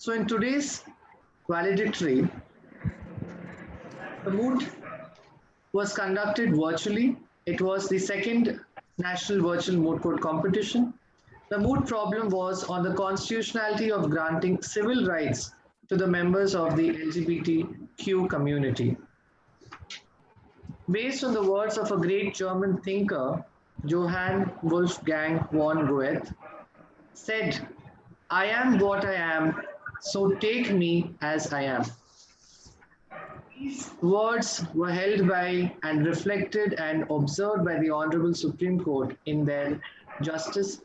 So in today's valedictory, the Moot was conducted virtually. It was the second national virtual Moot court competition. The Moot problem was on the constitutionality of granting civil rights to the members of the LGBTQ community. Based on the words of a great German thinker, Johann Wolfgang von Goethe, said, "I am what I am, so take me as I am." These words were held by and reflected and observed by the Honorable Supreme Court in their justice,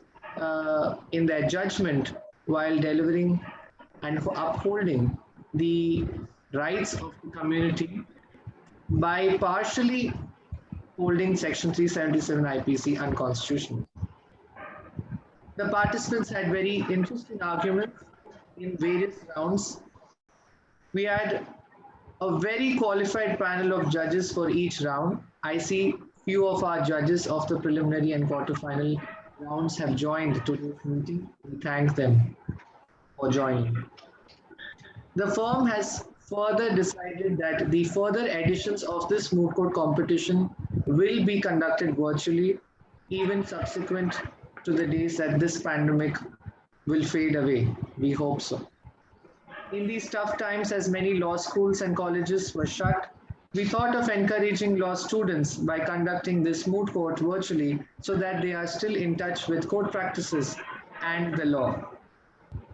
in their judgment while delivering and upholding the rights of the community by partially holding Section 377 IPC unconstitutional. The participants had very interesting arguments in various rounds. We had a very qualified panel of judges for each round. I see few of our judges of the preliminary and quarterfinal rounds have joined today's meeting. We thank them for joining. The firm has further decided that the further editions of this moot court competition will be conducted virtually, even subsequent to the days that this pandemic will fade away. We hope so. In these tough times, as many law schools and colleges were shut, we thought of encouraging law students by conducting this moot court virtually so that they are still in touch with court practices and the law.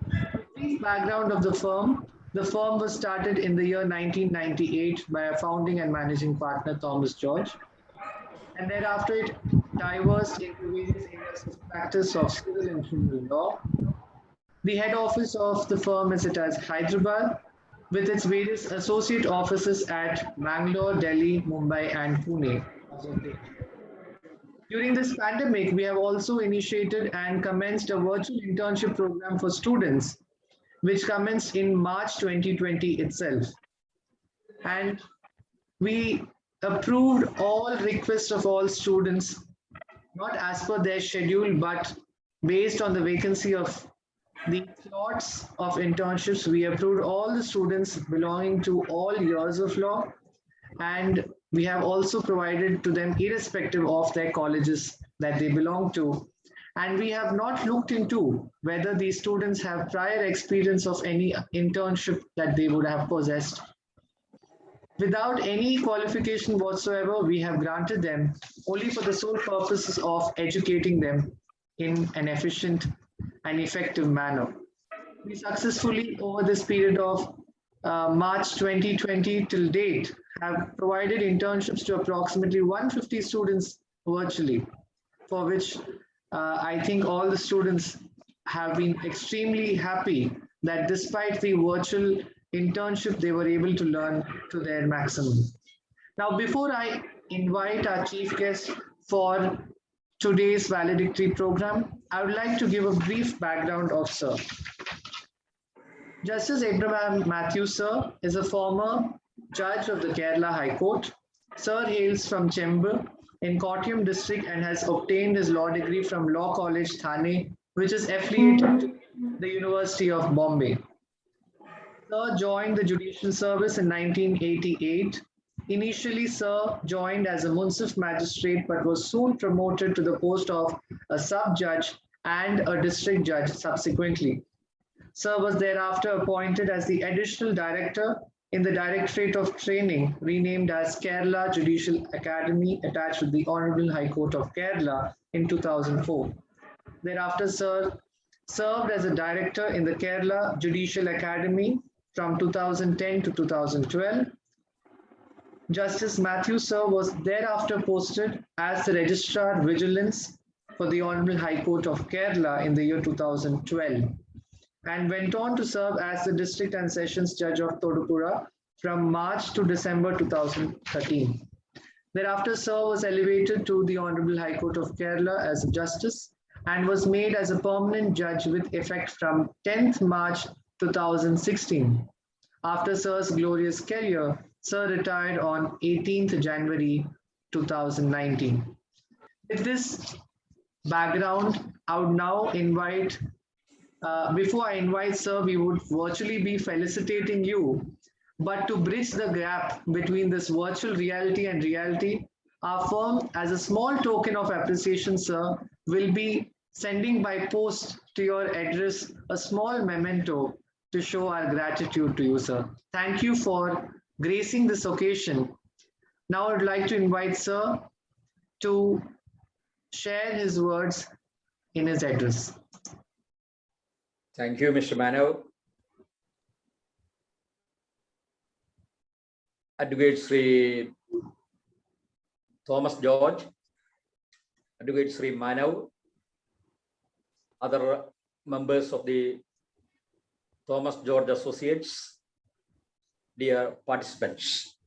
The brief background of the firm was started in the year 1998 by a founding and managing partner, Thomas George, and thereafter it diverged into various areas of practice of civil and criminal law. The head office of the firm is at Hyderabad, with its various associate offices at Bangalore, Delhi, Mumbai, and Pune. During this pandemic, we have also initiated and commenced a virtual internship program for students, which commenced in March 2020 itself. And we approved all requests of all students, not as per their schedule, but based on the vacancy of the slots of internships. We approved all the students belonging to all years of law, and we have also provided to them irrespective of their colleges that they belong to. And we have not looked into whether these students have prior experience of any internship that they would have possessed. Without any qualification whatsoever, we have granted them only for the sole purposes of educating them in an efficient and effective manner. We successfully, over this period of March 2020 till date, have provided internships to approximately 150 students virtually, for which I think all the students have been extremely happy that despite the virtual internship, they were able to learn to their maximum. Now, before I invite our chief guest for today's valedictory program, I would like to give a brief background of Sir. Justice Abraham Mathew, sir, is a former judge of the Kerala High Court. Sir hails from Chembur in Kottayam district and has obtained his law degree from Law College Thane, which is affiliated to the University of Bombay. Sir joined the judicial service in 1988. Initially, Sir joined as a Munsif magistrate but was soon promoted to the post of a sub-judge and a district judge subsequently. Sir was thereafter appointed as the additional director in the Directorate of Training, renamed as Kerala Judicial Academy, attached with the Honorable High Court of Kerala in 2004. Thereafter, Sir served as a director in the Kerala Judicial Academy from 2010 to 2012. Justice Mathew, sir, was thereafter posted as the Registrar Vigilance for the Honorable High Court of Kerala in the year 2012 and went on to serve as the District and Sessions Judge of Todupuzha from March to December 2013. Thereafter, Sir was elevated to the Honorable High Court of Kerala as a Justice and was made as a permanent judge with effect from 10th March 2016. After Sir's glorious career, Sir retired on 18th January 2019. With this background, I would now invite Before I invite sir, we would virtually be felicitating you. But to bridge the gap between this virtual reality and reality, our firm, as a small token of appreciation, sir, will be sending by post to your address a small memento to show our gratitude to you, sir. Thank you for gracing this occasion. Now I would like to invite sir to share his words in his address. Thank you, Mr. Mathew. Advocate Sri Thomas George, Advocate Sri Mathew, other members of the Thomas George Associates, dear participants.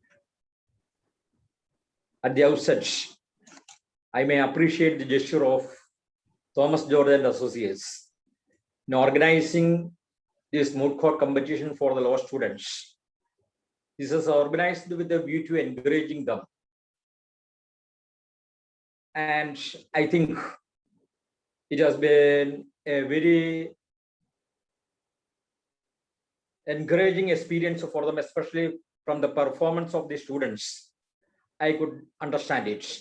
At the outset, I may appreciate the gesture of Thomas George and Associates in organizing this moot court competition for the law students. This is organized with a view to encouraging them. And I think it has been a very encouraging experience for them, especially from the performance of the students. I could understand it.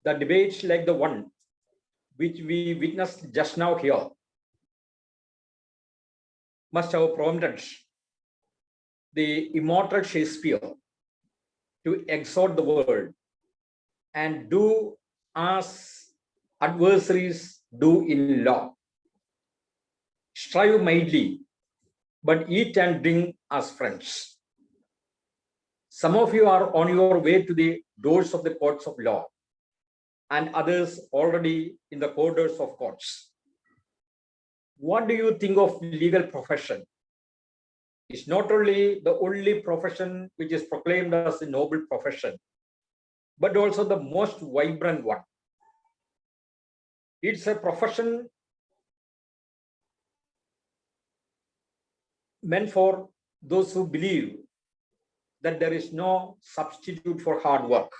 The debates like the one which we witnessed just now here must have prompted the immortal Shakespeare to exhort the world and do as adversaries do in law. Strive mightily, but eat and drink as friends. Some of you are on your way to the doors of the courts of law, and others already in the corridors of courts. What do you think of legal profession? It's not only the only profession which is proclaimed as a noble profession, but also the most vibrant one. It's a profession meant for those who believe that there is no substitute for hard work.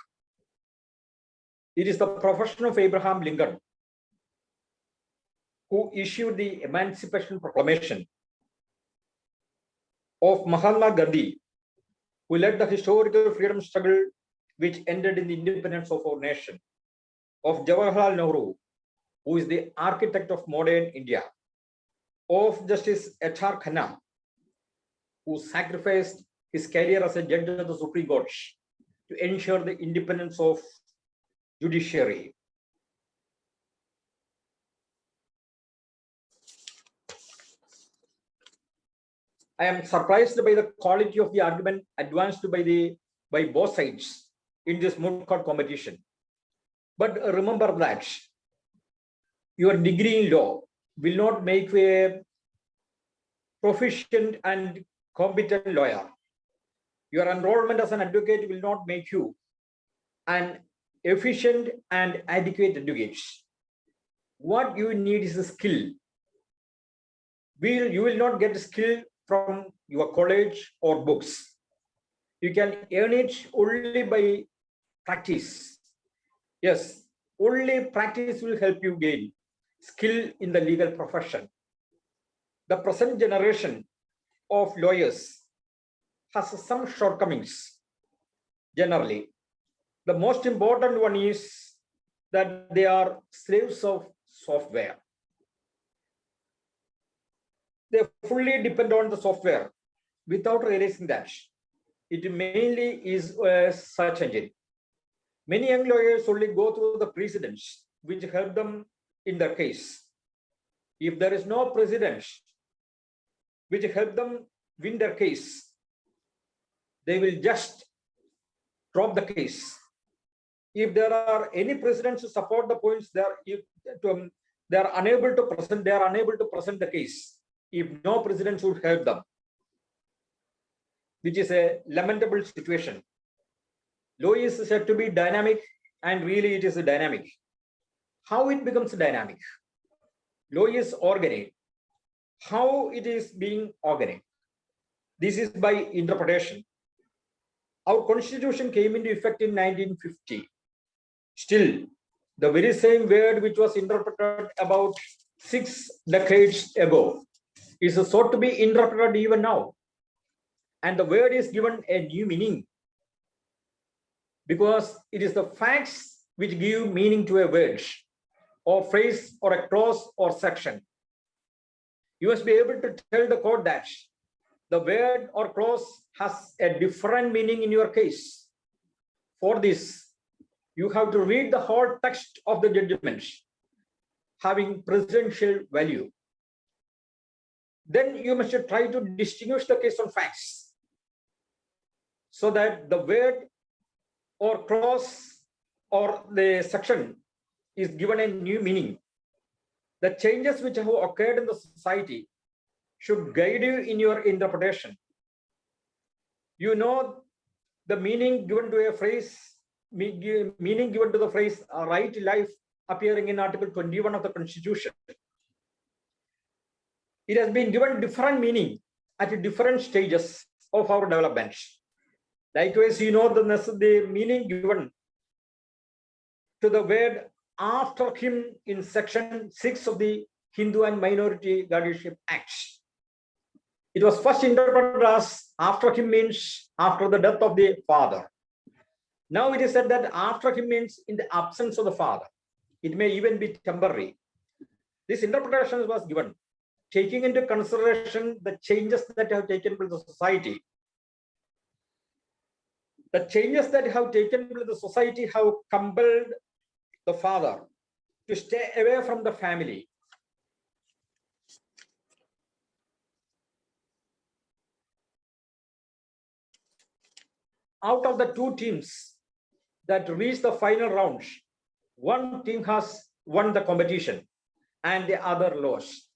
It is the profession of Abraham Lincoln, who issued the Emancipation Proclamation, of Mahatma Gandhi, who led the historical freedom struggle which ended in the independence of our nation, of Jawaharlal Nehru, who is the architect of modern India, of Justice H.R. Khanna, who sacrificed his career as a judge of the Supreme Court to ensure the independence of judiciary. I am surprised by the quality of the argument advanced by both sides in this moot court competition. But remember that your degree in law will not make you a proficient and competent lawyer. Your enrollment as an advocate will not make you an efficient and adequate advocate. What you need is a skill. You will not get skill from your college or books. You can earn it only by practice. Yes, only practice will help you gain skill in the legal profession. The present generation of lawyers has some shortcomings. Generally, the most important one is that they are slaves of software. They fully depend on the software without realizing that it mainly is a search engine. Many young lawyers only go through the precedents which help them in their case. If there is no precedent which help them win their case, they will just drop the case. If there are any precedents to support the points, they are unable to present the case. If no precedents would help them, which is a lamentable situation. Law is said to be dynamic, and really it is a dynamic. How it becomes dynamic? Law is organic. How it is being organic? This is by interpretation. Our constitution came into effect in 1950. Still, The very same word which was interpreted about 6 decades ago is sought to be interpreted even now. And the word is given a new meaning because it is the facts which give meaning to a word or phrase or a clause or section. You must be able to tell the court that the word or clause has a different meaning in your case. For this, you have to read the whole text of the judgment having presidential value. Then you must try to distinguish the case on facts so that the word or clause or the section is given a new meaning. The changes which have occurred in the society should guide you in your interpretation. You know the meaning given to a phrase, meaning given to the phrase right life appearing in Article 21 of the Constitution. It has been given different meaning at different stages of our development. Likewise, you know the meaning given to the word after him in section 6 of the Hindu and Minority Guardianship Act. It was first interpreted as after him means after the death of the father. Now it is said that after him means in the absence of the father. It may even be temporary. This interpretation was given, taking into consideration the changes that have taken place in the society. The changes that have taken place in the society have compelled the father to stay away from the family. Out of the 2 teams that reached the final round, one team has won the competition and the other lost.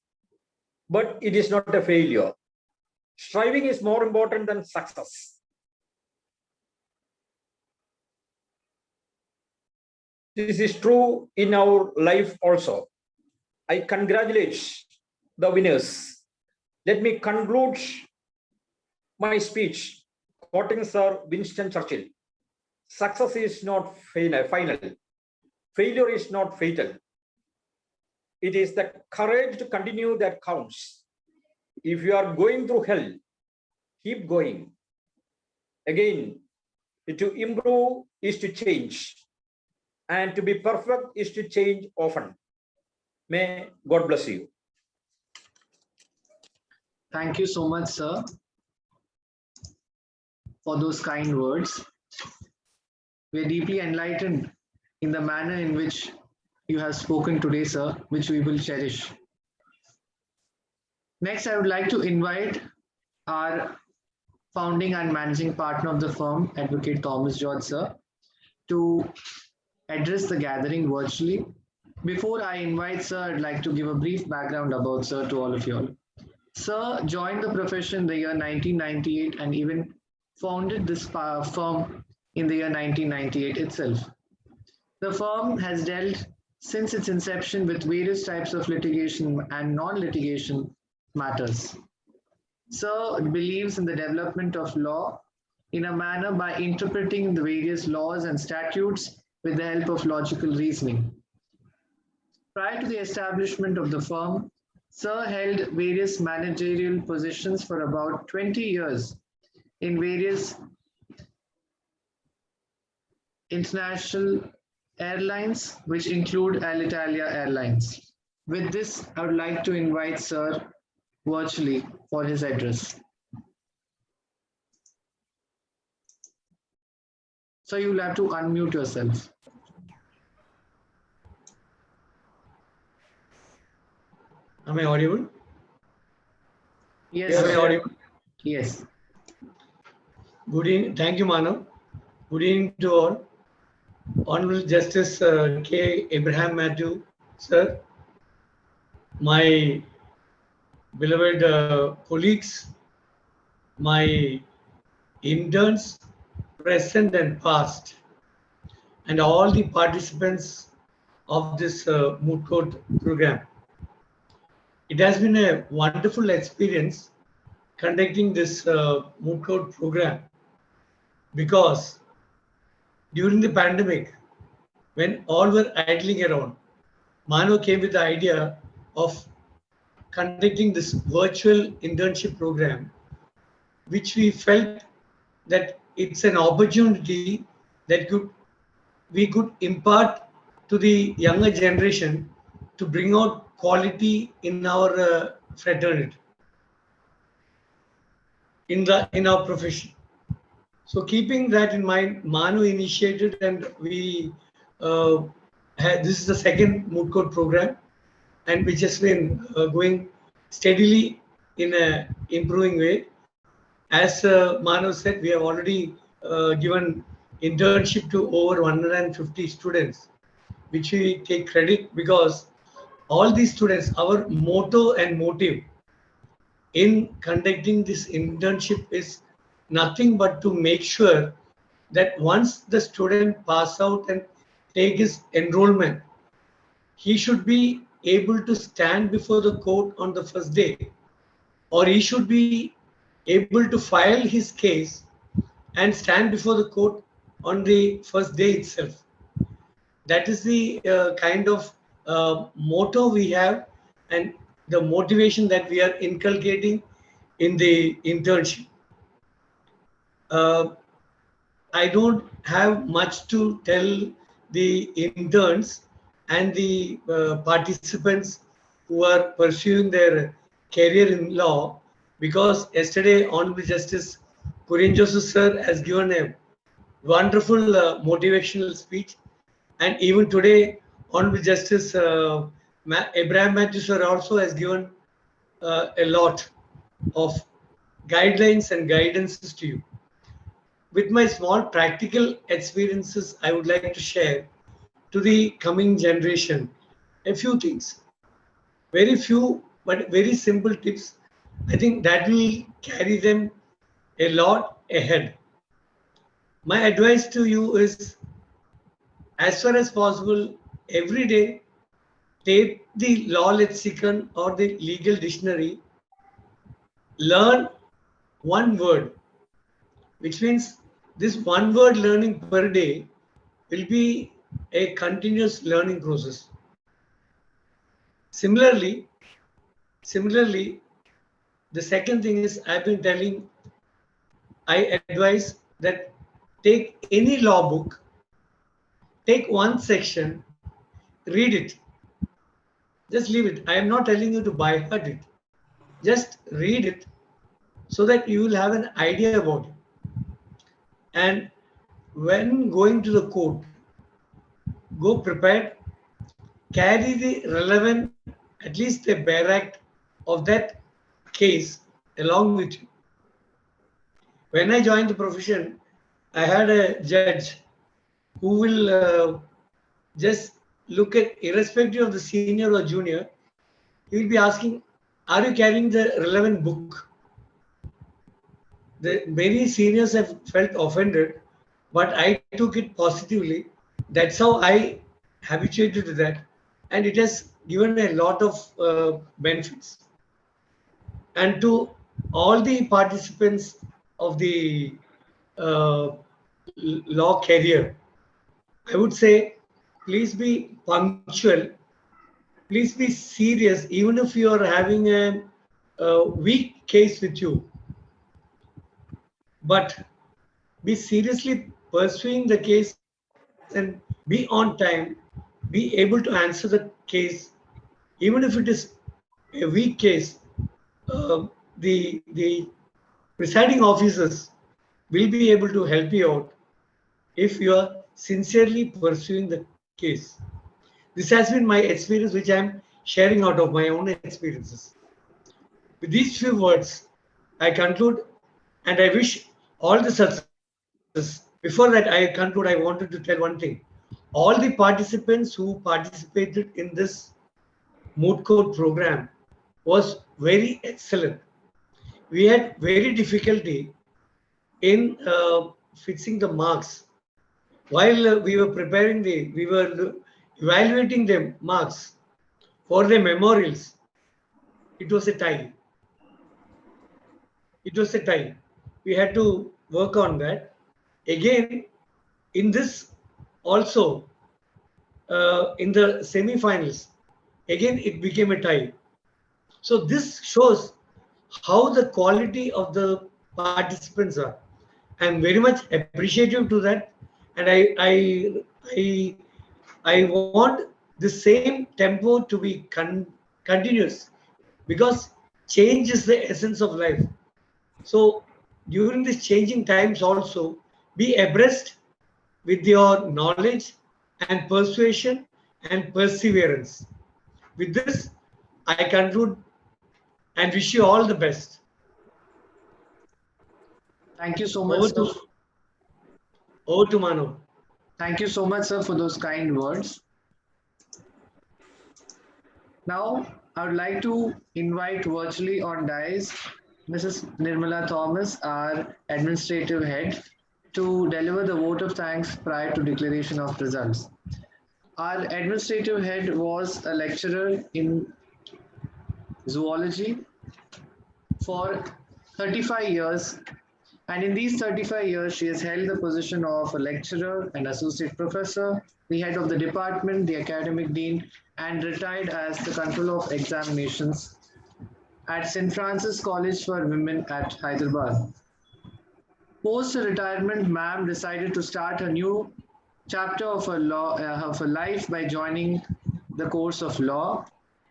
But it is not a failure. Striving is more important than success. This is true in our life also. I congratulate the winners. Let me conclude my speech quoting Sir Winston Churchill. Success is not final. Failure is not fatal. It is the courage to continue that counts. If you are going through hell, keep going. Again, to improve is to change, and to be perfect is to change often. May God bless you. Thank you so much, sir, for those kind words. We are deeply enlightened in the manner in which you have spoken today, sir, which we will cherish. Next, I would like to invite our founding and managing partner of the firm, Advocate Thomas George, sir, to address the gathering virtually. Before I invite sir, I'd like to give a brief background about sir to all of you all. Sir joined the profession in the year 1998 and even founded this firm in the year 1998 itself. The firm has dealt since its inception with various types of litigation and non-litigation matters. Sir believes in the development of law in a manner by interpreting the various laws and statutes with the help of logical reasoning. Prior to the establishment of the firm, Sir held various managerial positions for about 20 years in various international airlines, which include Alitalia Airlines. With this, I would like to invite Sir virtually for his address. So you will have to unmute yourself. Am I audible? Yes. Am I audible? Yes. Good evening. Thank you, Manav. Good evening to all. Honorable Justice K. Abraham Mathew, sir, my beloved colleagues, my interns, present and past, and all the participants of this Moot Court program. It has been a wonderful experience conducting this Moot Court program because during the pandemic, when all were idling around, Mano came with the idea of conducting this virtual internship program, which we felt that it's an opportunity that we could impart to the younger generation to bring out quality in our fraternity, in our profession. So keeping that in mind, Manu initiated, and we had, this is the second Moot Court program, and which has been going steadily in a improving way. As Manu said, we have already given internship to over 150 students, which we take credit, because all these students, our motto and motive in conducting this internship is nothing but to make sure that once the student pass out and take his enrollment, he should be able to stand before the court on the first day, or he should be able to file his case and stand before the court on the first day itself. That is the kind of motto we have, and the motivation that we are inculcating in the internship. I don't have much to tell the interns and the participants who are pursuing their career in law, because yesterday Honorable Justice Kurian Joseph sir has given a wonderful motivational speech, and even today Honorable Justice Abraham Mathew sir also has given a lot of guidelines and guidances to you. With my small practical experiences, I would like to share to the coming generation a few things. Very few, but very simple tips. I think that will carry them a lot ahead. My advice to you is, as far as possible, every day, take the law lexicon or the legal dictionary, learn one word, which means this one word learning per day will be a continuous learning process. Similarly, the second thing is, I've been telling, I advise that take any law book, take one section, read it. Just leave it. I am not telling you to by heart it. Just read it so that you will have an idea about it. And when going to the court, go prepared, carry the relevant, at least a bare act of that case along with you. When I joined the profession, I had a judge who will just look at, irrespective of the senior or junior, he will be asking, are you carrying the relevant book? Many seniors have felt offended, but I took it positively. That's how I habituated to that, and it has given a lot of benefits. And to all the participants of the uh, law career, I would say, please be punctual, please be serious, even if you are having a weak case with you, but be seriously pursuing the case and be on time, be able to answer the case, even if it is a weak case. The presiding officers will be able to help you out if you are sincerely pursuing the case. This has been my experience, which I am sharing out of my own experiences. With these few words, I conclude, and I wish all the success. Before that, I conclude, I wanted to tell one thing. All the participants who participated in this Moot Court program was very excellent. We had very difficulty in fixing the marks. While we were evaluating the marks for the memorials. It was a tie. It was a tie. We had to work on that. Again, in this also, in the semi-finals, again it became a tie. So this shows how the quality of the participants are. I'm very much appreciative to that, and I I want the same tempo to be continuous, because change is the essence of life. So during these changing times also, be abreast with your knowledge and persuasion and perseverance. With this, I conclude and wish you all the best. Thank you so much, Over sir. to over to Manu. Thank you so much, sir, for those kind words. Now, I would like to invite virtually on dais Mrs. Nirmala Thomas, our administrative head, to deliver the vote of thanks prior to declaration of results. Our administrative head was a lecturer in zoology for 35 years, and in these 35 years, she has held the position of a lecturer and associate professor, the head of the department, the academic dean, and retired as the controller of examinations at St. Francis College for Women at Hyderabad. Post retirement, ma'am decided to start a new chapter of her life by joining the course of law.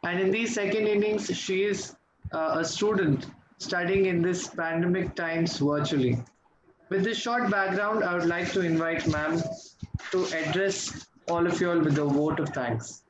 And in these second innings, she is a student studying in this pandemic times virtually. With this short background, I would like to invite ma'am to address all of you all with a vote of thanks.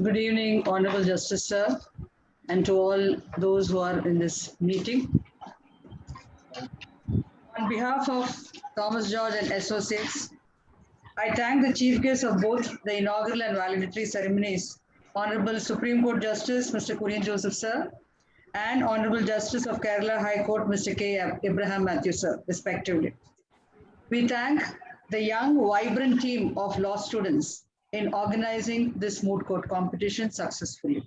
Good evening, Honorable Justice Sir, and to all those who are in this meeting. On behalf of Thomas George and Associates, I thank the Chief Guest of both the inaugural and valedictory ceremonies, Honorable Supreme Court Justice Mr. Kurian Joseph Sir, and Honorable Justice of Kerala High Court Mr. K. Abraham Mathew Sir, respectively. We thank the young, vibrant team of law students in organizing this moot court competition successfully.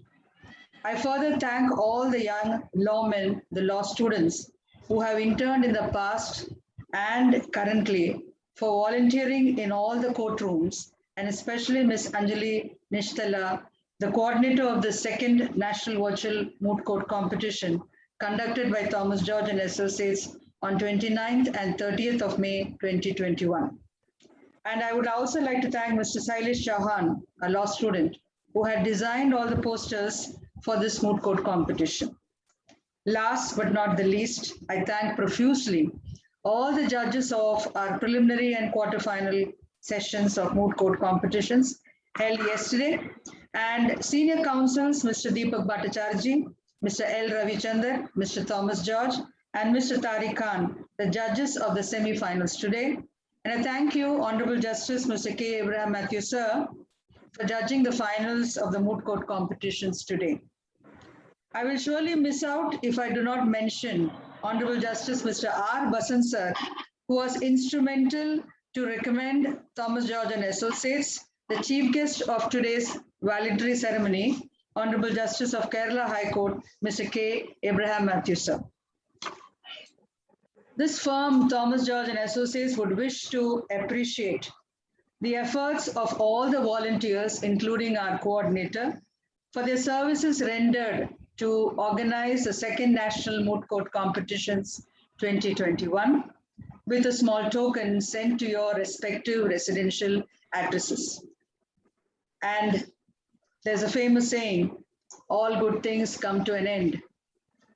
I further thank all the young lawmen, the law students who have interned in the past and currently for volunteering in all the courtrooms, and especially Ms. Anjali Nishtala, the coordinator of the second National Virtual Moot Court competition conducted by Thomas George and Associates on 29th and 30th of May 2021. And I would also like to thank Mr. Sailesh Chauhan, a law student, who had designed all the posters for this moot court competition. Last but not the least, I thank profusely all the judges of our preliminary and quarterfinal sessions of moot court competitions held yesterday, and senior counsels Mr. Deepak Bhattacharjee, Mr. L. Ravichandar, Mr. Thomas George, and Mr. Tariq Khan, the judges of the semi-finals today. And I thank you, Honorable Justice Mr. K. Abraham Mathew Sir, for judging the finals of the moot court competitions today. I will surely miss out if I do not mention Honorable Justice Mr. R. Basant Sir, who was instrumental to recommend Thomas George and Associates, the chief guest of today's valedictory ceremony, Honorable Justice of Kerala High Court, Mr. K. Abraham Mathew Sir. This firm, Thomas George and Associates, would wish to appreciate the efforts of all the volunteers, including our coordinator, for their services rendered to organize the second National Moot Court Competitions 2021, with a small token sent to your respective residential addresses. And there's a famous saying, all good things come to an end,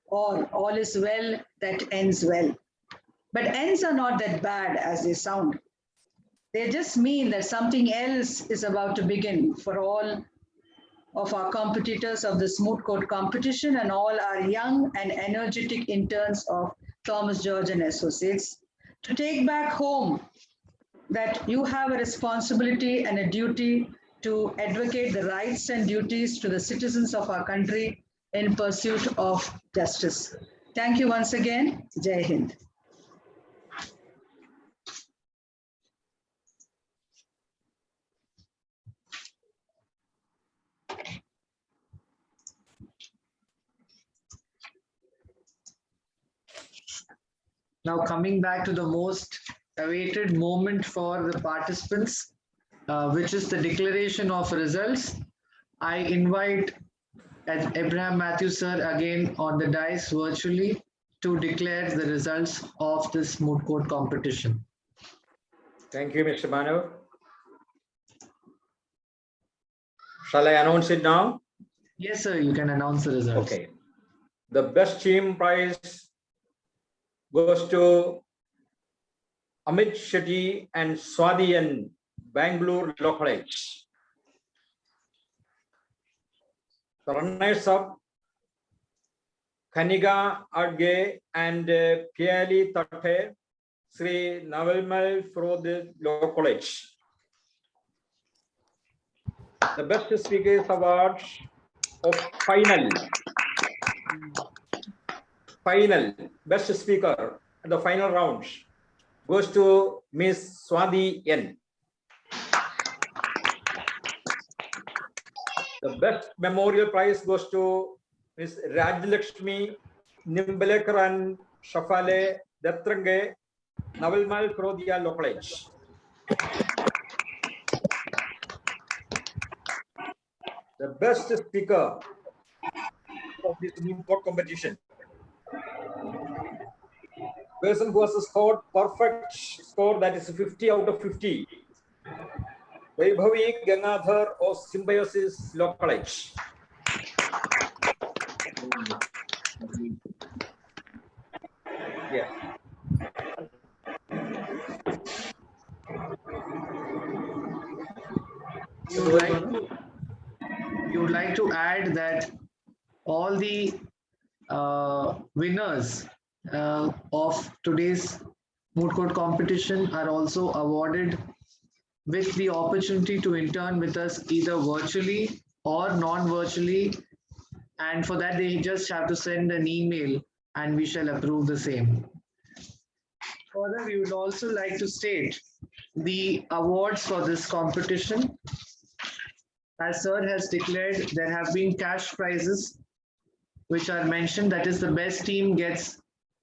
or all is well that ends well. But ends are not that bad as they sound. They just mean that something else is about to begin for all of our competitors of this moot court competition and all our young and energetic interns of Thomas George and Associates, to take back home that you have a responsibility and a duty to advocate the rights and duties to the citizens of our country in pursuit of justice. Thank you once again. Jai Hind. Now coming back to the most awaited moment for the participants, which is the declaration of results. I invite Abraham Mathew sir again on the dais virtually to declare the results of this moot court competition. Thank you, Mr. Manav. Shall I announce it now? Yes, sir, you can announce the results. Okay. The best team prize goes to Amit Shetty and Swadi and Bangalore Law College. The runners up Kaniga Adge and Piali Tate, Sri Navalmal Frode Law College. The best speakers award of final best speaker in the final round goes to Miss Swadi N. The best memorial prize goes to Miss Rajlakshmi Nimbalekar and Shafale Dattrange, Navalmal Krodia Law College. The best speaker of this moot court competition, person who has scored perfect score, that is 50 out of 50, Vaibhavi Gangadhar of Symbiosis Law College. Yeah. You would like to add that all the winners of today's moot court competition are also awarded with the opportunity to intern with us either virtually or non-virtually, and for that they just have to send an email and we shall approve the same. Further, we would also like to state the awards for this competition. As sir has declared, there have been cash prizes which are mentioned. That is, the best team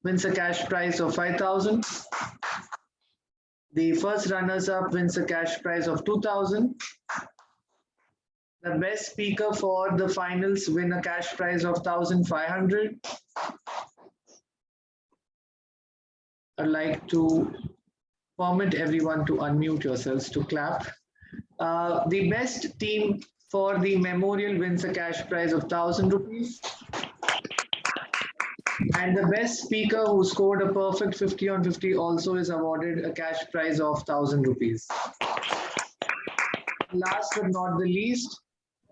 wins a cash prize of 5,000. The first runners-up wins a cash prize of 2,000. The best speaker for the finals win a cash prize of 1,500. I'd like to permit everyone to unmute yourselves to clap. The best team for the memorial wins a cash prize of 1,000 rupees. And the best speaker who scored a perfect 50 on 50 also is awarded a cash prize of 1,000 rupees. Last but not the least,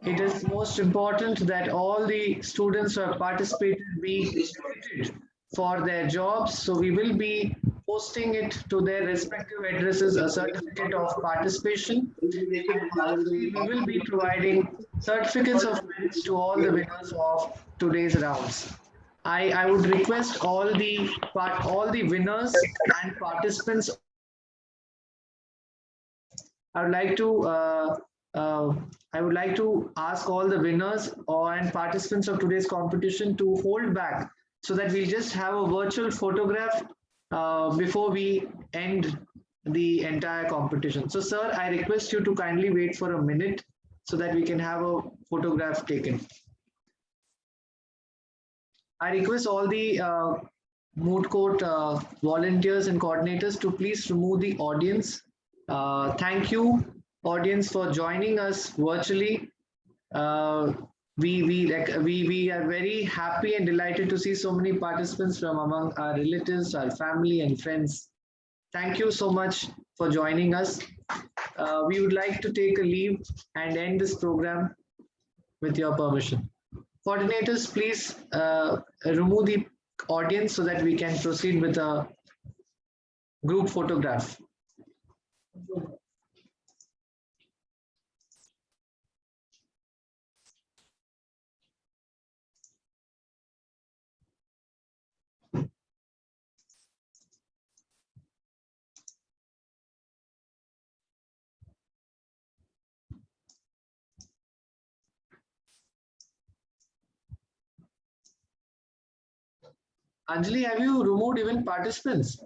it is most important that all the students who have participated be selected for their jobs. So we will be posting it to their respective addresses, a certificate of participation. And lastly, we will be providing certificates of merits to all the winners of today's rounds. I would request all the winners and participants. I would like to ask all the winners and participants of today's competition to hold back so that we'll just have a virtual photograph before we end the entire competition. So, sir, I request you to kindly wait for a minute so that we can have a photograph taken. I request all the moot court volunteers and coordinators to please remove the audience. Thank you, audience, for joining us virtually. We are very happy and delighted to see so many participants from among our relatives, our family and friends. Thank you so much for joining us. We would like to take a leave and end this program with your permission. Coordinators, please remove the audience so that we can proceed with a group photograph. Anjali, have you removed even participants?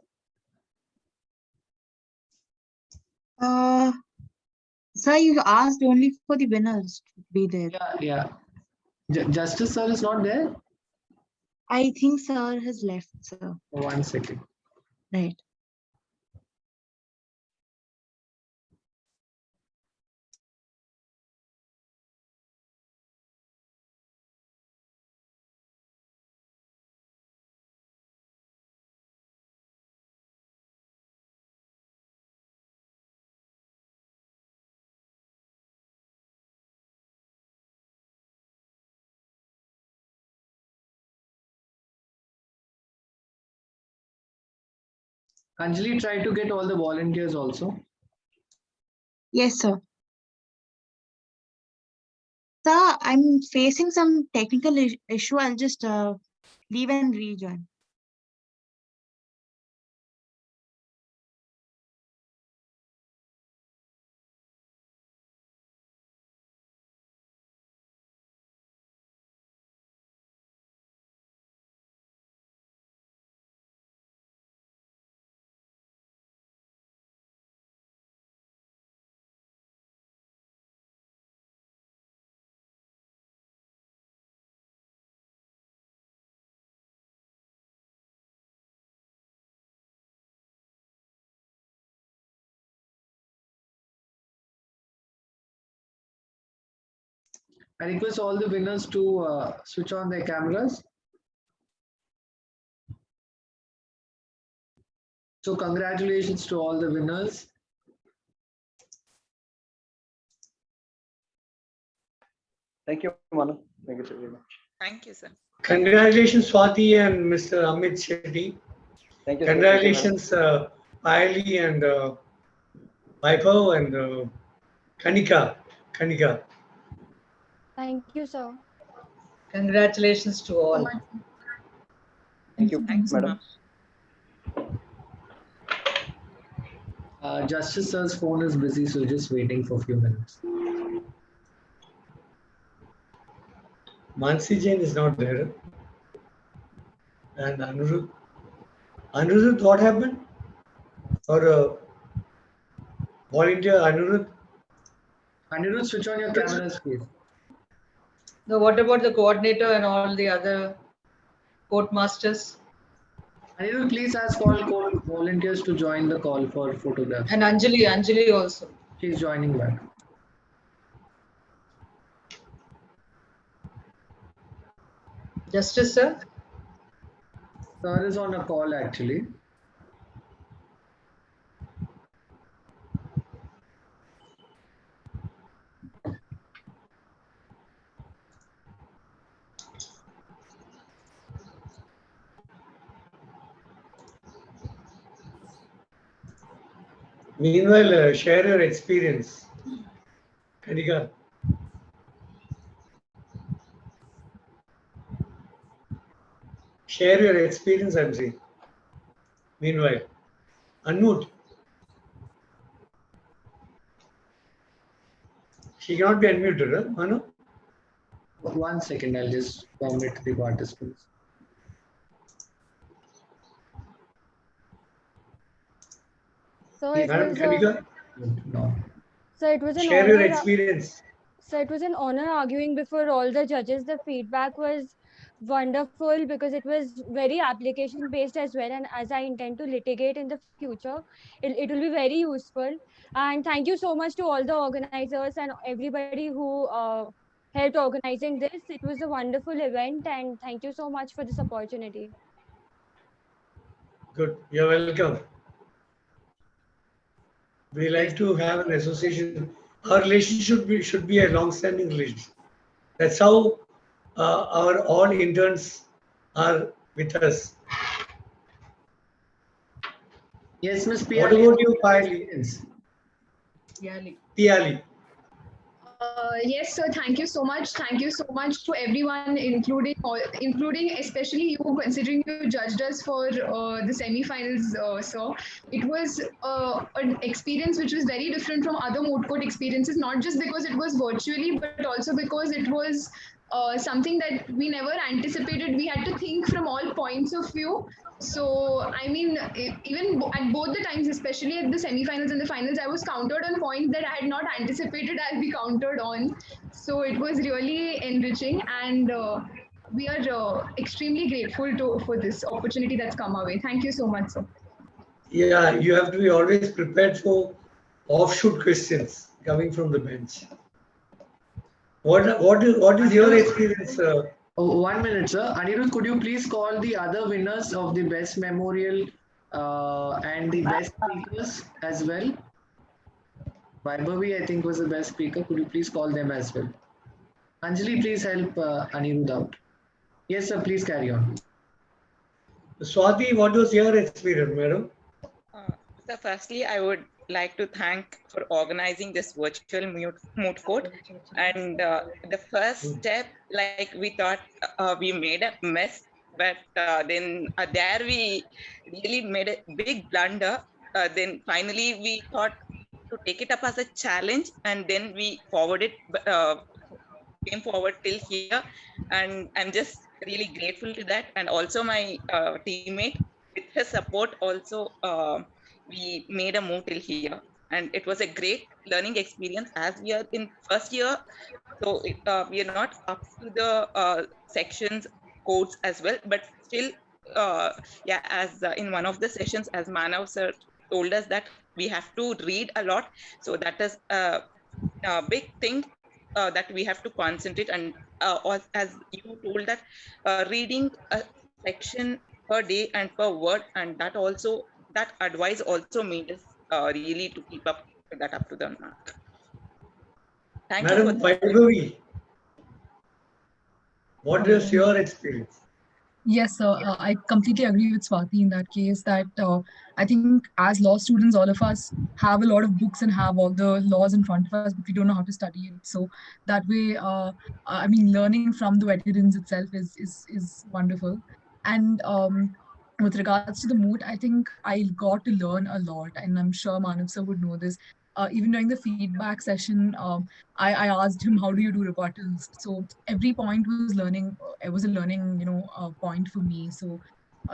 Sir, you asked only for the winners to be there. Yeah. Justice sir is not there? I think sir has left, sir. 1 second. Right. Anjali, try to get all the volunteers also. Yes, sir. Sir, I'm facing some technical issue. I'll just leave and rejoin. I request all the winners to switch on their cameras. So congratulations to all the winners. Thank you, Manu. Thank you so very much. Thank you, sir. Congratulations, Swati and Mr. Amit Shetty. Thank you. Sir. Congratulations, Payali and Vaibhav and Kanika. Thank you, sir. Congratulations to all. Thank you, Thanks, madam. Justice sir's phone is busy, so just waiting for a few minutes. Mansi Jain is not there. And Anirudh. Anirudh, what happened? Or volunteer Anirudh? Anirudh, switch on your cameras, please. Now, what about the coordinator and all the other court masters? Anirudh, please ask all volunteers to join the call for photographs. And Anjali also. She's joining back. Justice, sir? Sir is on a call actually. Meanwhile, share your experience. Kanika. Share your experience, I'm saying. Meanwhile, unmute. She cannot be unmuted, huh, Manu? 1 second, I'll just permit the participants. So it Madam was Kanika, No. so it was an share your honor. experience. So it was an honor arguing before all the judges. The feedback was wonderful because it was very application based as well. And as I intend to litigate in the future, it will be very useful. And thank you so much to all the organizers and everybody who helped organizing this. It was a wonderful event, and thank you so much for this opportunity. Good. You're welcome. We like to have an association. Our relationship should be a long-standing relationship. That's how our all interns are with us. Yes, Miss What Piali. about you, Payali? Piali. Yes, sir. Thank you so much. Thank you so much to everyone, including especially you, considering you judged us for the semi-finals, sir. It was an experience which was very different from other moot court experiences, not just because it was virtually, but also because it was something that we never anticipated. We had to think from all points of view. So, I mean, even at both the times, especially at the semi-finals and the finals, I was countered on points that I had not anticipated I'll be countered on. So it was really enriching, and we are extremely grateful for this opportunity that's come our way. Thank you so much, sir. Yeah, you have to be always prepared for offshoot questions coming from the bench. What is your experience? Oh, 1 minute, sir. Anirudh, could you please call the other winners of the best memorial and the best speakers as well? Vaibhavi, I think, was the best speaker. Could you please call them as well? Anjali, please help Anirudh out. Yes, sir. Please carry on. Swati, what was your experience, madam? So firstly, I would like to thank for organizing this virtual moot court. And the first step, like we thought we made a mess, but then there we really made a big blunder. Then finally we thought to take it up as a challenge, and then we came forward till here. And I'm just really grateful to that. And also my teammate, with his support also, we made a move till here, and it was a great learning experience as we are in first year. So we are not up to the sections codes as well, but still, yeah, as in one of the sessions, as Manav sir told us that we have to read a lot. So that is a big thing that we have to concentrate. And as you told that reading a section per day and per word, and that advice also made us really to keep up that up to the mark. Thank Madam you for Vaibhavi, what is your experience? Yes, sir. I completely agree with Swati in that case that I think as law students, all of us have a lot of books and have all the laws in front of us, but we don't know how to study it. So that way, I mean, learning from the veterans itself is wonderful. And with regards to the mood, I think I got to learn a lot, and I'm sure Manav sir would know this. Even during the feedback session, I asked him, how do you do rebuttals? So every point was learning. It was a learning, point for me. So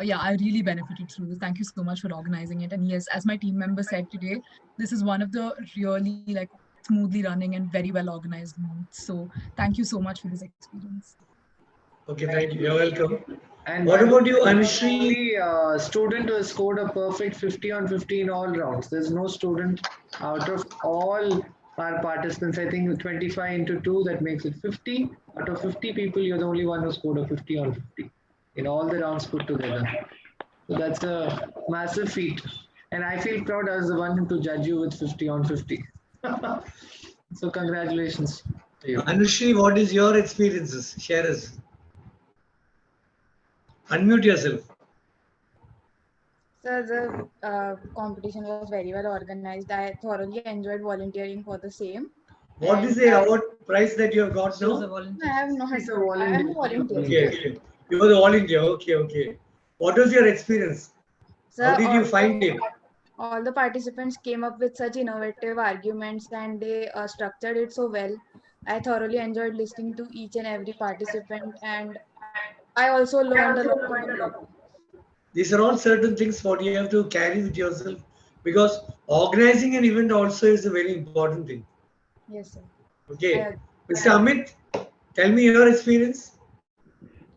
yeah, I really benefited through this. Thank you so much for organizing it. And yes, as my team member said today, this is one of the really like smoothly running and very well organized moods. So thank you so much for this experience. Okay, thank you. You're welcome. And What about you, the Anushree? only student who has scored a perfect 50 on 50 in all rounds. There's no student out of all our participants. I think 25 into 2, that makes it 50. Out of 50 people, you're the only one who scored a 50 on 50 in all the rounds put together. So that's a massive feat. And I feel proud as the one to judge you with 50 on 50. So congratulations to you. Anushree, what is your experiences? Share us. Unmute yourself. So the competition was very well organized. I thoroughly enjoyed volunteering for the same. What is the award prize that you have got now? I have no She's a I am a volunteer. Okay. You are the volunteer. Okay. What was your experience? So How did you find it? All the participants came up with such innovative arguments, and they structured it so well. I thoroughly enjoyed listening to each and every participant, and I also learned a lot. These are all certain things what you have to carry with yourself, because organizing an event also is a very important thing. Yes, sir. Okay. Mr. Amit, tell me your experience.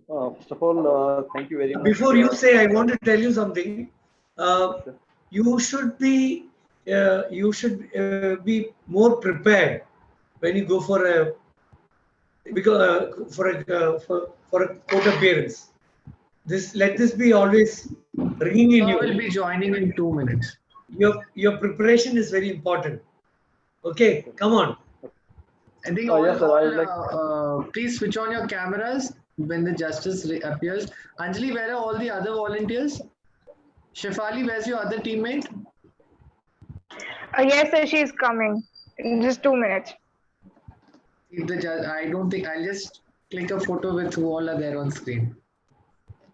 First of all, thank you very much. Before you say, I want to tell you something. You should be more prepared when you go for a court appearance. Let this be always ringing in you. I will be joining in 2 minutes. Your preparation is very important. Okay, come on. I think please switch on your cameras when the justice appears. Anjali, where are all the other volunteers? Shefali, where's your other teammate? Yes, sir, she's coming in just 2 minutes. If the judge, I don't think, I'll just click a photo with who all are there on screen.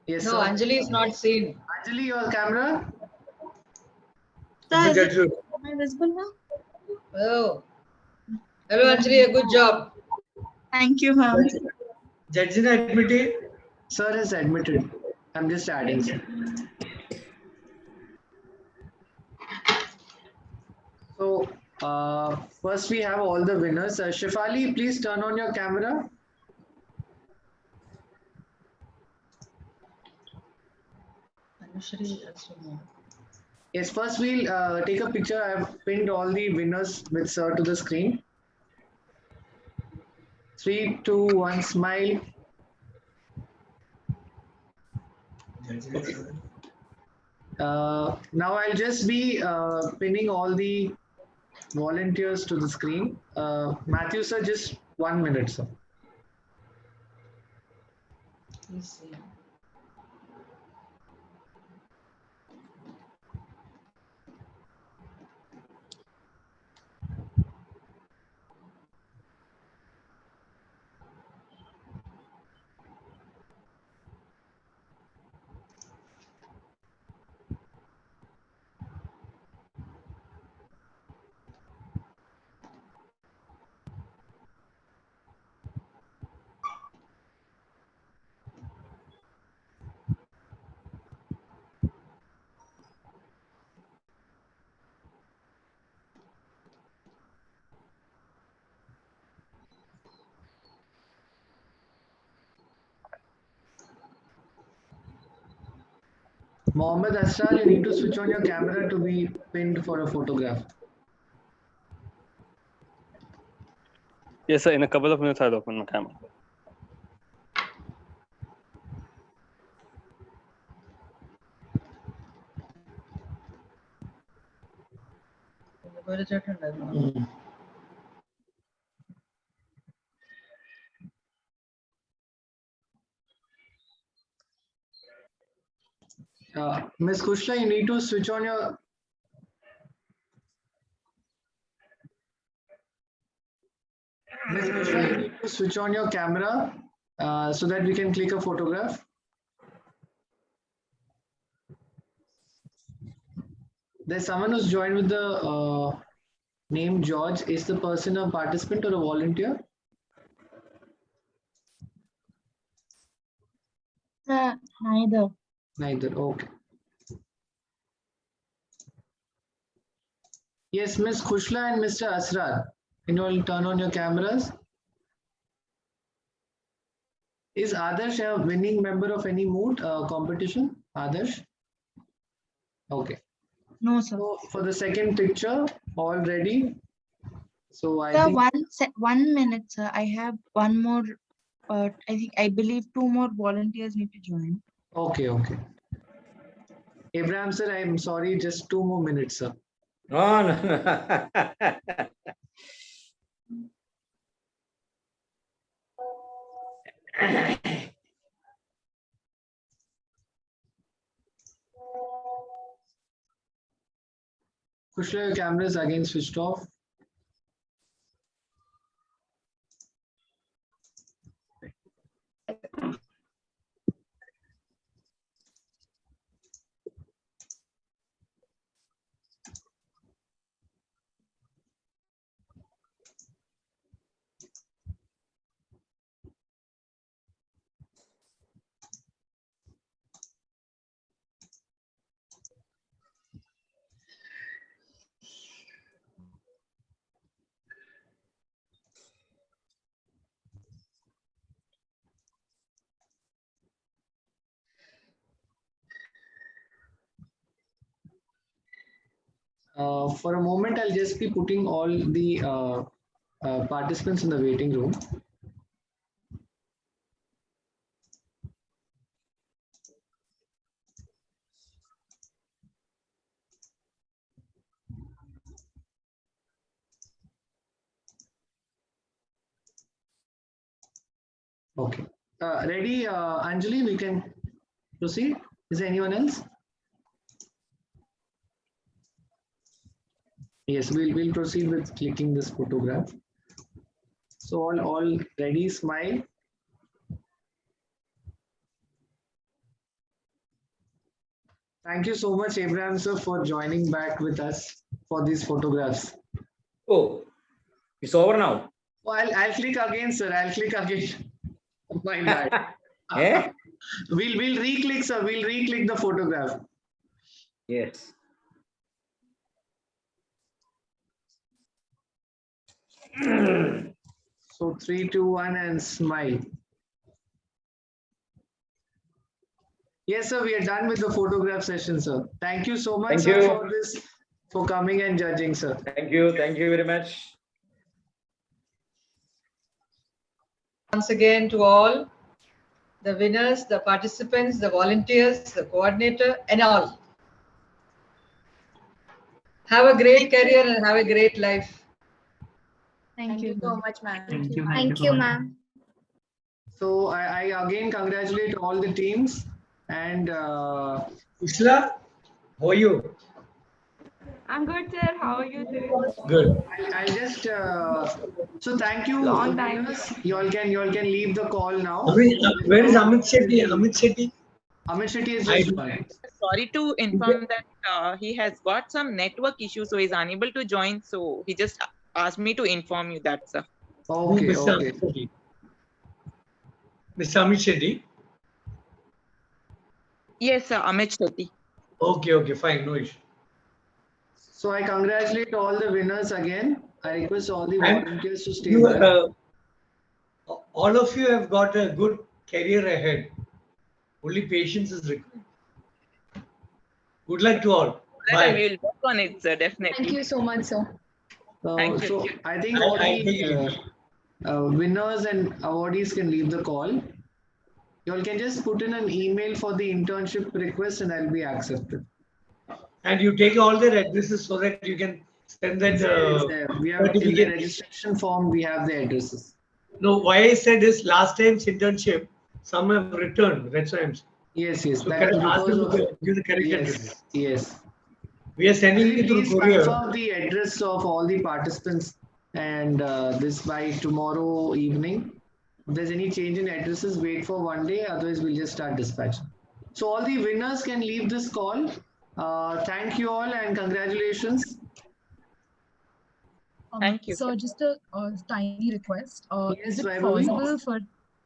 Yes, no, sir. Anjali is not seen. Anjali, your camera? Sir, am I visible now? Oh. Hello, Anjali, good job. Thank you, ma'am. Judge is admitted. Sir is admitted. I'm just adding. Sir. So first we have all the winners. Shifali, please turn on your camera. Yes, first we'll take a picture. I have pinned all the winners with sir to the screen. 3, 2, 1, smile. Now I'll just be pinning all the volunteers to the screen. Mathew sir, just 1 minute, sir. Mohammed Asrar, you need to switch on your camera to be pinned for a photograph. Yes, sir. In a couple of minutes, I'll open my camera. Ms. Kushla, you need to switch on your. Ms. Kushla, you need to switch on your camera so that we can click a photograph. There's someone who's joined with the name George. Is the person a participant or a volunteer? Neither. Neither. Okay. Yes, Ms. Kushla and Mr. Asrar, can you all turn on your cameras? Is Adarsh a winning member of any Moot competition? Adarsh? Okay. No, sir. So for the second picture, all ready? So I Sir, think 1 minute, sir. I have one more. I believe 2 more volunteers need to join. okay, okay. Abraham sir, I'm sorry, just 2 more minutes, sir. No, no. Kushla, your camera is again switched off. For a moment, I'll just be putting all the participants in the waiting room. Okay. Ready, Anjali? We can proceed. Is there anyone else? Yes, we'll proceed with clicking this photograph. So all ready, smile. Thank you so much, Abraham sir, for joining back with us for these photographs. Oh, it's over now. Oh, I'll click again, sir. I'll click again. My bad. Eh? We'll re-click, sir. We'll re-click the photograph. Yes. So 3, 2, 1 and smile. Yes, sir. We are done with the photograph session, sir. Thank you so much, Thank sir, you. for coming and judging, sir. Thank you. Thank you very much. Once again to all the winners, the participants, the volunteers, the coordinator, and all. Have a great career and have a great life. Thank you so much, ma'am. Thank you, ma'am. So I again congratulate all the teams and Isla, how are you? I'm good, sir. How are you doing? Good. I'll just so thank you. Long time. You all can leave the call now. Where is Amit Shetty? Amit Shetty? Amit Shetty is just fine. Sorry to inform that he has got some network issues, so he's unable to join. So he just asked me to inform you that, sir. Okay, Mr. okay. Amit Shetty. Mr. Amit Shetty? Yes, sir, Amit Shetty. Okay, okay, fine, no issue. So I congratulate all the winners again. I request all the And volunteers to stay you, there. all of you have got a good career ahead. Only patience is required. Good luck to all. Bye. We will work on it, sir, definitely. Thank you so much, sir. Thank you. So I think all the winners and awardees can leave the call. You all can just put in an email for the internship request and I'll be accepted. And you take all their addresses so that you can send that we have in the certificate. registration form, we have the addresses. No, why I said is last time's internship, some have returned. That's why I'm saying. Yes, yes. So That correct, is ask them because to of, give the correct address. yes, yes. We are sending it through Please courier. confirm the address of all the participants and this by tomorrow evening. If there's any change in addresses, wait for one day, otherwise we'll just start dispatching. So all the winners can leave this call. Thank you all and congratulations. Thank you. So just a tiny request. Is it Vaibhavi? possible for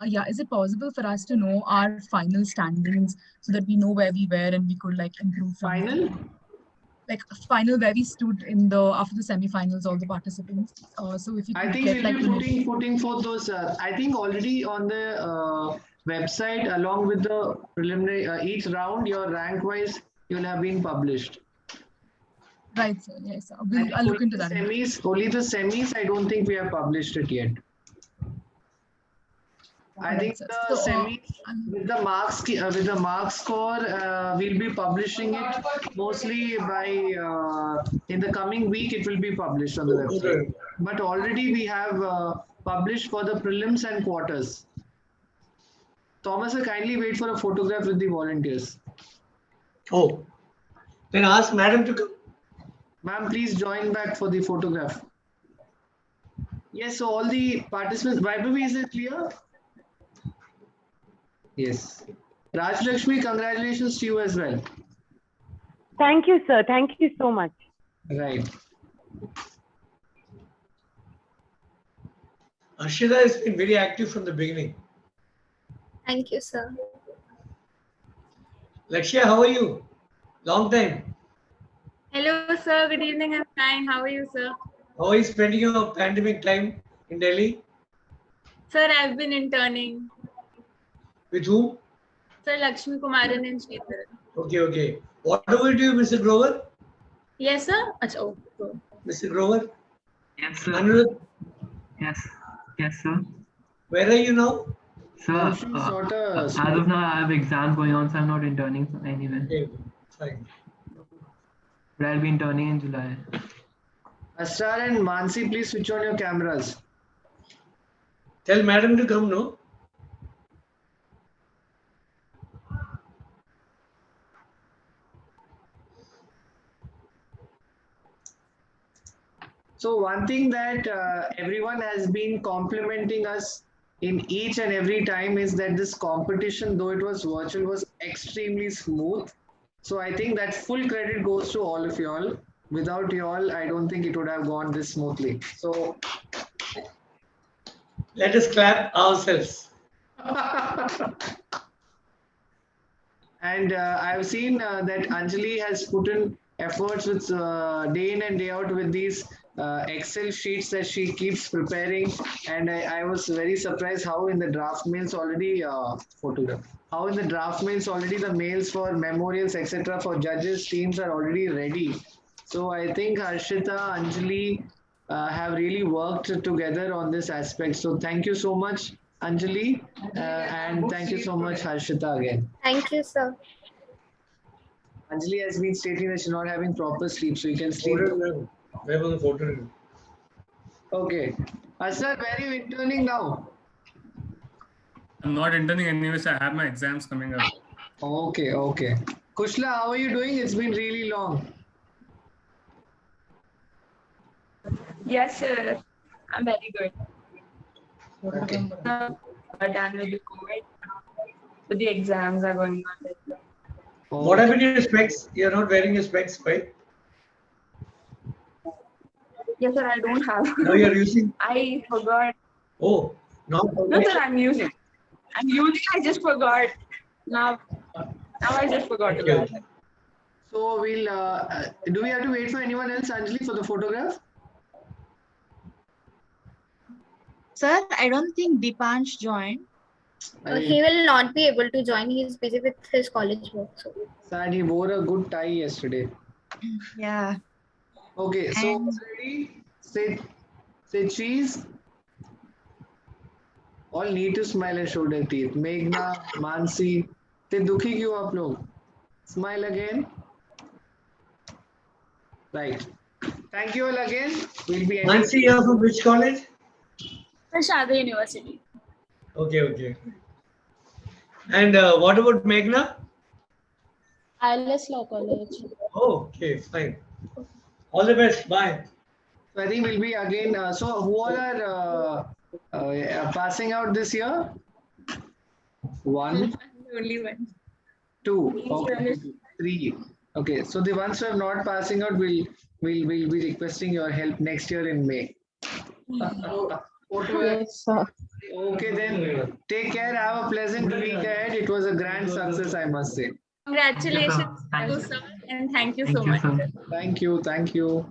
is it possible for us to know our final standings so that we know where we were and we could like improve from Final? there? Like final where we stood in the after the semi-finals, all the participants. So if you could I think get we'll like be putting forth those. I think already on the website along with the preliminary each round, your rank wise you'll have been published. right, sir. Yes, sir. I'll look into that. Only the semis. I don't think we have published it yet. I Right, think sir. the So, semis with the mark score we'll be publishing it mostly by in the coming week. It will be published on the website. But already we have published for the prelims and quarters. Thomas, kindly wait for a photograph with the volunteers. Oh, then ask madam to come. Ma'am, please join back for the photograph. Yes, so all the participants, Vaibhavi, is it clear? Yes. Raj Lakshmi, congratulations to you as well. Thank you, sir. Thank you so much. Right. Arshida has been very active from the beginning. Thank you, sir. Lakshya, how are you? Long time. Hello, sir. Good evening. I'm fine. How are you, sir? How are you spending your pandemic time in Delhi? Sir, I've been interning. With whom? Sir, Lakshmi Kumaran and Sridhar. Okay, okay. What about you, Mr. Grover? Yes, sir. Achha, oh, go. Mr. Grover? Yes, sir. Anirudh? Yes, sir. Where are you now? Sir, as of now, I have exams going on, so I'm not interning anywhere. Okay, fine. But I'll be interning in July. Asrar and Mansi, please switch on your cameras. Tell madam to come, no? So one thing that everyone has been complimenting us in each and every time is that this competition, though it was virtual, was extremely smooth. So I think that full credit goes to all of you all. Without you all, I don't think it would have gone this smoothly. So let us clap ourselves. And I've seen that Anjali has put in efforts with day in and day out with these Excel sheets that she keeps preparing. And I was very surprised how in the draft mails already how in the draft mails already the mails for memorials, etc. for judges teams are already ready. So I think Harshita, Anjali have really worked together on this aspect. So thank you so much, Anjali, and thank you so much, Harshita, again. Thank you, sir. Anjali has been stating that she's not having proper sleep, so you can sleep. Where was the photo? Okay. Asad, where are you interning now? I'm not interning anyways. I have my exams coming up. Okay, okay. Kushla, how are you doing? It's been really long. Yes, sir. I'm very good. Okay. Done with the COVID, but the exams are going on. What happened to your specs? You're not wearing your specs, right? Yes, sir. I don't have. Now you're using. I forgot. Oh, no. No, sir. I'm using. I just forgot. Now I just forgot. Okay. So we'll. Do we have to wait for anyone else, Anjali, for the photograph? Sir, I don't think Dipansh joined. He will not be able to join. He is busy with his college work. So. Sad, he wore a good tie yesterday. Yeah. Okay, so ready? Say cheese. All need to smile and show their teeth. Meghna, Mansi. Te dukhi kyun aap log? Smile again. Right. Thank you all again. We'll be ending. Mansi, you're from which college? Shada University. Okay, okay. And what about Meghna? ILS Law College. Oh, okay, fine. All the best. Bye. So I think we'll be again. So who all are passing out this year? One. Only one. Two. Okay. Three. Okay. So the ones who are not passing out, we'll be requesting your help next year in May. Yes, sir. Okay then. Take care. Have a pleasant week ahead. It was a grand success, I must say. Congratulations, sir, and thank you so much. Thank you. Thank you.